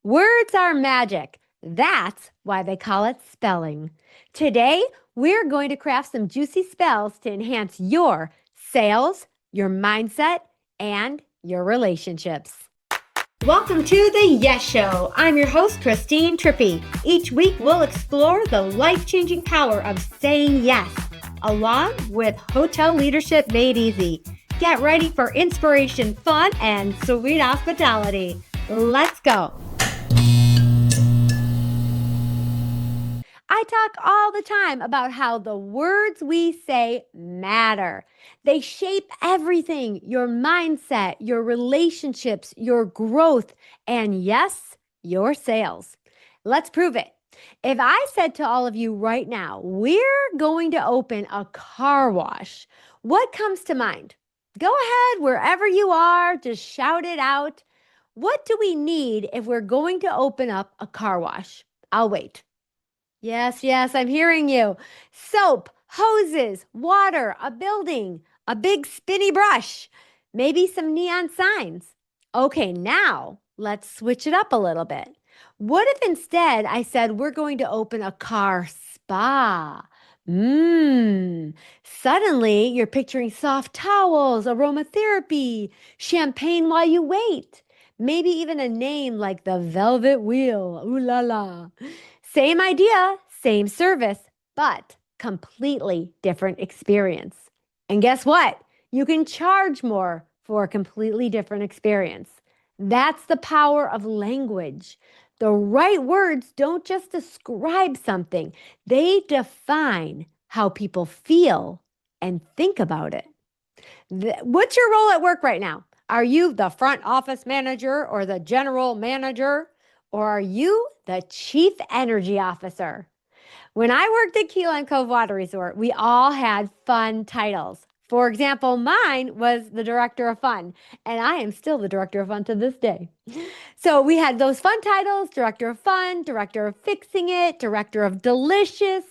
Words are magic. That's why they call it spelling. Today, we're going to craft some juicy spells to enhance your sales, your mindset, and your relationships. Welcome to the Yes Show. I'm your host, Christine Trippy. Each week, we'll explore the life-changing power of saying yes, along with hotel leadership made easy. Get ready for inspiration, fun, and sweet hospitality. Let's go. I talk all the time about how the words we say matter. They shape everything, your mindset, your relationships, your growth, and yes, your sales. Let's prove it. If I said to all of you right now, we're going to open a car wash, what comes to mind? Go ahead, wherever you are, just shout it out. What do we need if we're going to open up a car wash? I'll wait. Yes, I'm hearing you. Soap, hoses, water, a building, a big spinny brush, maybe some neon signs. Okay, now let's switch it up a little bit. What if instead I said we're going to open a car spa? Suddenly you're picturing soft towels, aromatherapy, champagne while you wait. Maybe even a name like the Velvet Wheel. Ooh la la. Same idea, same service, but completely different experience. And guess what? You can charge more for a completely different experience. That's the power of language. The right words don't just describe something, they define how people feel and think about it. What's your role at work right now? Are you the front office manager or the general manager? Or are you the chief energy officer? When I worked at Key Lime Cove Water Resort, we all had fun titles. For example, mine was the director of fun, and I am still the director of fun to this day. So we had those fun titles: director of fun, director of fixing it, director of delicious.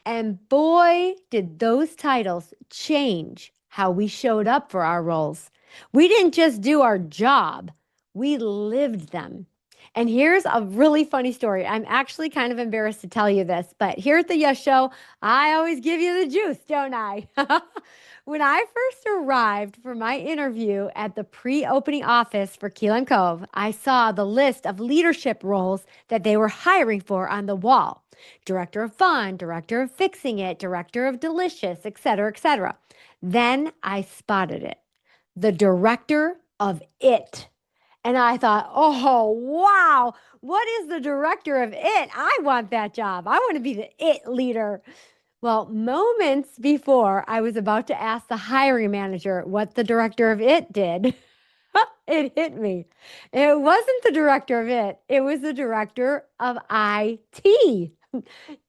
And boy, did those titles change how we showed up for our roles. We didn't just do our job, we lived them. And here's a really funny story. I'm actually kind of embarrassed to tell you this, but here at the Yes Show, I always give you the juice, don't I? When I first arrived for my interview at the pre-opening office for Key Lime Cove, I saw the list of leadership roles that they were hiring for on the wall. Director of Fun, Director of Fixing It, Director of Delicious, etc., etc. Then I spotted it. The Director of It. And I thought, oh, wow, what is the director of it? I want that job. I want to be the it leader. Well, moments before I was about to ask the hiring manager what the director of it did, it hit me. It wasn't the director of it, it was the director of IT,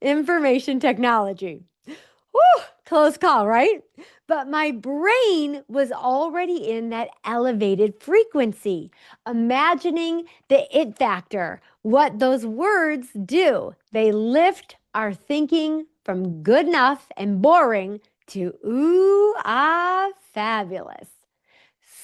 information technology. Whew, close call, right? But my brain was already in that elevated frequency, imagining the it factor, what those words do. They lift our thinking from good enough and boring to ooh, ah, fabulous.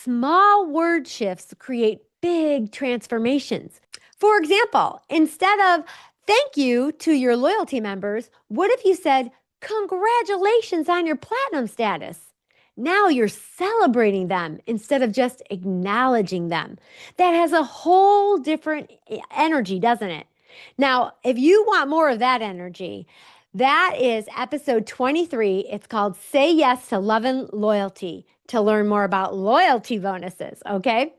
Small word shifts create big transformations. For example, instead of thank you to your loyalty members, what if you said, congratulations on your platinum status? Now you're celebrating them instead of just acknowledging them. That has a whole different energy, doesn't it? Now, if you want more of that energy, that is episode 23. It's called Say Yes to Love and Loyalty to learn more about loyalty bonuses, okay?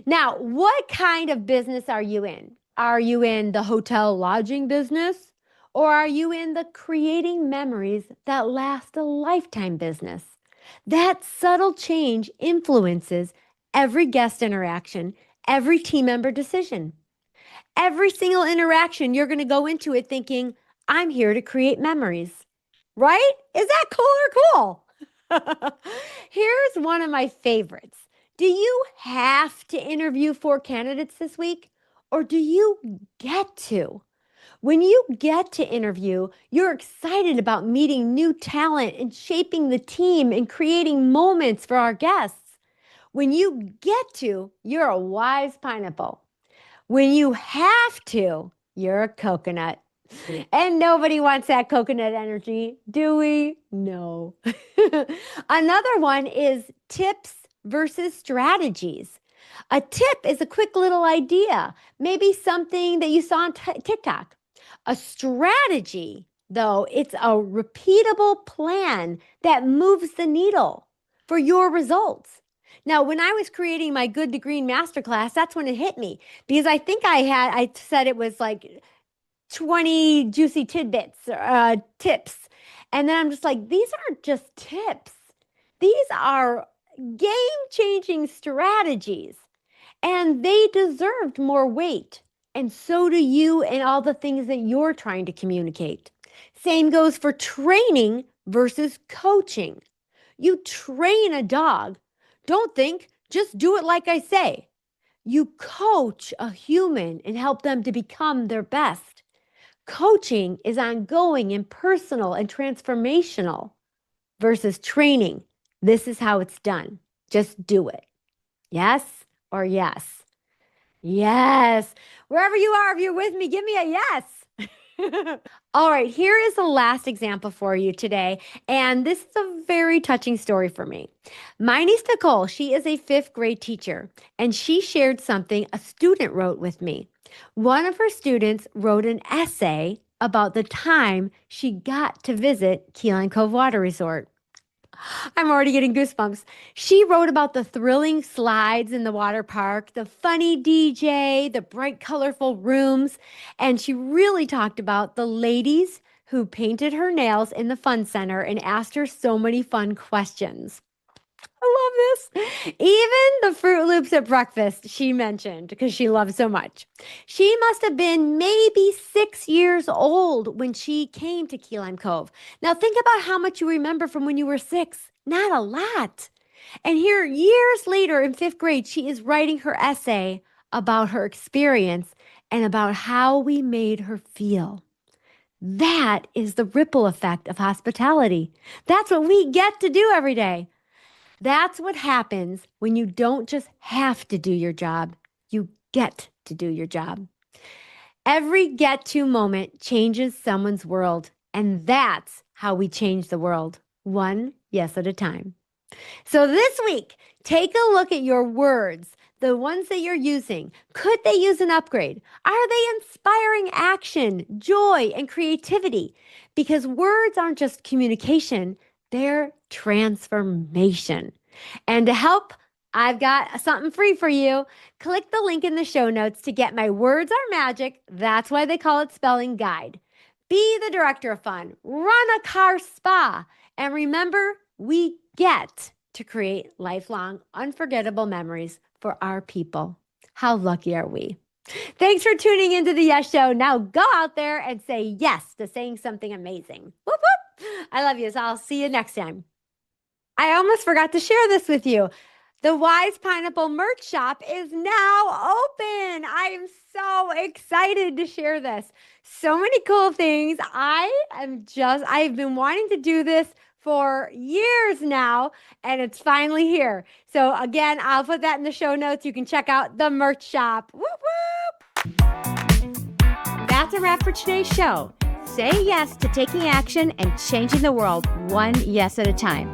Now, what kind of business are you in? Are you in the hotel lodging business? Or are you in the creating memories that last a lifetime business? That subtle change influences every guest interaction, every team member decision. Every single interaction, you're going to go into it thinking, I'm here to create memories. Right? Is that cool or cool? Here's one of my favorites. Do you have to interview 4 candidates this week? Or do you get to? When you get to interview, you're excited about meeting new talent and shaping the team and creating moments for our guests. When you get to, you're a wise pineapple. When you have to, you're a coconut. And nobody wants that coconut energy, do we? No. Another one is tips versus strategies. A tip is a quick little idea, maybe something that you saw on TikTok. A strategy, though, it's a repeatable plan that moves the needle for your results. Now, when I was creating my Good to Green masterclass, that's when it hit me because I think I said it was like 20 juicy tidbits, tips. And then I'm just like, these aren't just tips. These are game-changing strategies. And they deserved more weight. And so do you and all the things that you're trying to communicate. Same goes for training versus coaching. You train a dog. Don't think, just do it like I say. You coach a human and help them to become their best. Coaching is ongoing and personal and transformational versus training. This is how it's done. Just do it. Yes or yes? Yes. Wherever you are, if you're with me, give me a yes. All right, here is the last example for you today. And this is a very touching story for me. My niece Nicole, she is a fifth grade teacher, and she shared something a student wrote with me. One of her students wrote an essay about the time she got to visit Key Lime Cove Water Resort. I'm already getting goosebumps. She wrote about the thrilling slides in the water park, the funny DJ, the bright, colorful rooms, and she really talked about the ladies who painted her nails in the fun center and asked her so many fun questions. I love this. Even the Fruit Loops at breakfast, she mentioned because she loves so much. She must have been maybe 6 years old when she came to Key Lime Cove. Now, think about how much you remember from when you were 6. Not a lot. And here, years later in fifth grade, she is writing her essay about her experience and about how we made her feel. That is the ripple effect of hospitality. That's what we get to do every day. That's what happens when you don't just have to do your job, you get to do your job. Every get to moment changes someone's world, and that's how we change the world, one yes at a time. So this week, take a look at your words, the ones that you're using. Could they use an upgrade? Are they inspiring action, joy, and creativity? Because words aren't just communication, they're transformation. And to help, I've got something free for you. Click the link in the show notes to get my Words Are Magic, that's why they call it spelling guide. Be the director of fun, run a car spa, and remember, we get to create lifelong, unforgettable memories for our people. How lucky are we? Thanks for tuning into the Yes Show. Now go out there and say yes to saying something amazing. Whoop, whoop. I love you, so I'll see you next time. I almost forgot to share this with you. The Wise Pineapple merch shop is now open. I am so excited to share this. So many cool things. I've been wanting to do this for years now, and it's finally here. So again, I'll put that in the show notes. You can check out the merch shop. Whoop, whoop. That's a wrap for today's show. Say yes to taking action and changing the world one yes at a time.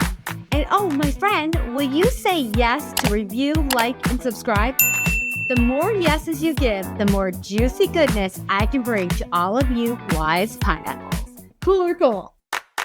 And oh, my friend, will you say yes to review, like, and subscribe? The more yeses you give, the more juicy goodness I can bring to all of you wise pineapples. Cool or cool?